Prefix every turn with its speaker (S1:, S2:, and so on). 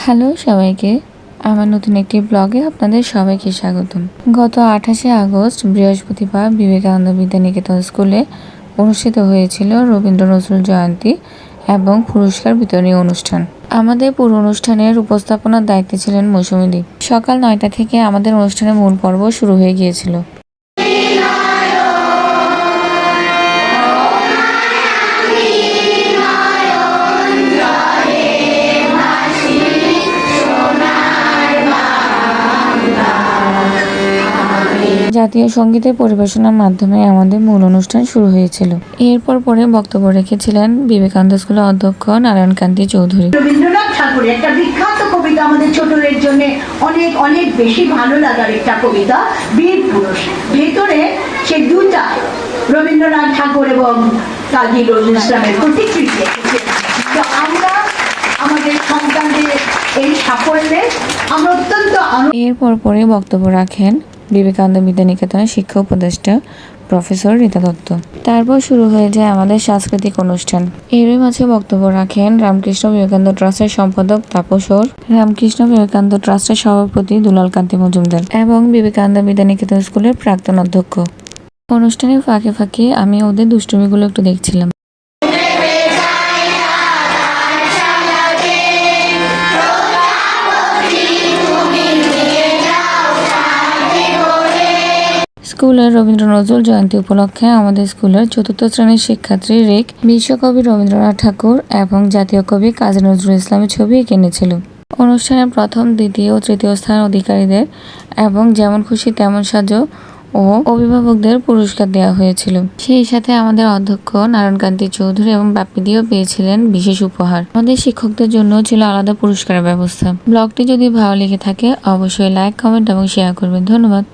S1: Hello সবাইকে, আমার নতুন একটি ব্লগে আপনাদের সবাইকে স্বাগতম। গত 28শে আগস্ট বৃহস্পতিবার বিবেকানন্দ বিদ্যানিকেতন স্কুলে অনুষ্ঠিত হয়েছিল রবীন্দ্র নজরুল জয়ন্তী এবং পুরস্কার বিতরণী অনুষ্ঠান। আমাদের পুরো অনুষ্ঠানের উপস্থাপনার দায়িত্বে ছিলেন মৌসুমী। সকাল 9টা থেকে আমাদের অনুষ্ঠানের মূল পর্ব শুরু হয়ে গিয়েছিল। জাতীয় সঙ্গীতের পরিবেশনার মাধ্যমে আমাদের মূল অনুষ্ঠান শুরু হয়েছিল। এরপর বক্তব্য রেখেছিলেন বিবেকানন্দ স্কুলের অধ্যক্ষ নারায়ণ কান্তি চৌধুরী।
S2: রবীন্দ্রনাথ ঠাকুরের একটা বিখ্যাত কবিতা আমাদের ছোটদের জন্য অনেক অনেক বেশি ভালো লাগার একটা কবিতা, বীর পুরুষ। ভেতরে সে দুটা রবীন্দ্রনাথ ঠাকুর এবং কাজী নজরুল ইসলামের প্রতিকৃতি এসেছে। তো আমরা আমাদের সন্তানদের এই সাফল্যে আমরা অত্যন্ত
S1: এরপর বক্তব্য রাখেন বিবেকানন্দ বিদ্যানিকেতনের শিক্ষা উপদেষ্টা প্রফেসর রীতা দত্ত। তারপর শুরু হয়ে যায় আমাদের সাংস্কৃতিক অনুষ্ঠান। এরই মাঝে বক্তব্য রাখেন রামকৃষ্ণ বিবেকানন্দ ট্রাস্টের সম্পাদক তাপস ওর, রামকৃষ্ণ বিবেকানন্দ ট্রাস্টের সভাপতি দুলাল কান্তি মজুমদার এবং বিবেকানন্দ বিদ্যানিকেতন স্কুলের প্রাক্তন অধ্যক্ষ। অনুষ্ঠানের ফাঁকে ফাঁকে আমি ওদের দুষ্টুমিগুলো একটু দেখছিলাম। স্কুলের রবীন্দ্র নজরুল জয়ন্তী উপলক্ষে আমাদের স্কুলের 4র্থ শ্রেণীর শিক্ষার্থী রিক বিশ্বকবি রবীন্দ্রনাথ ঠাকুর এবং জাতীয় কবি কাজী নজরুল ইসলামের ছবি এঁকেছিল। অনুষ্ঠানের প্রথম, দ্বিতীয় ও তৃতীয় স্থান অধিকারীদের এবং যেমন খুশি তেমন সাজো ও অভিভাবকদের পুরস্কার দেওয়া হয়েছিল। সেই সাথে আমাদের অধ্যক্ষ নারায়ণ কান্তি চৌধুরী এবং বাপ্পিদিও পেয়েছিলেন বিশেষ উপহার। আমাদের শিক্ষকদের জন্য ছিল আলাদা পুরস্কারের ব্যবস্থা। ব্লগটি যদি ভালো লেগে থাকে অবশ্যই লাইক, কমেন্ট এবং শেয়ার করবেন। ধন্যবাদ।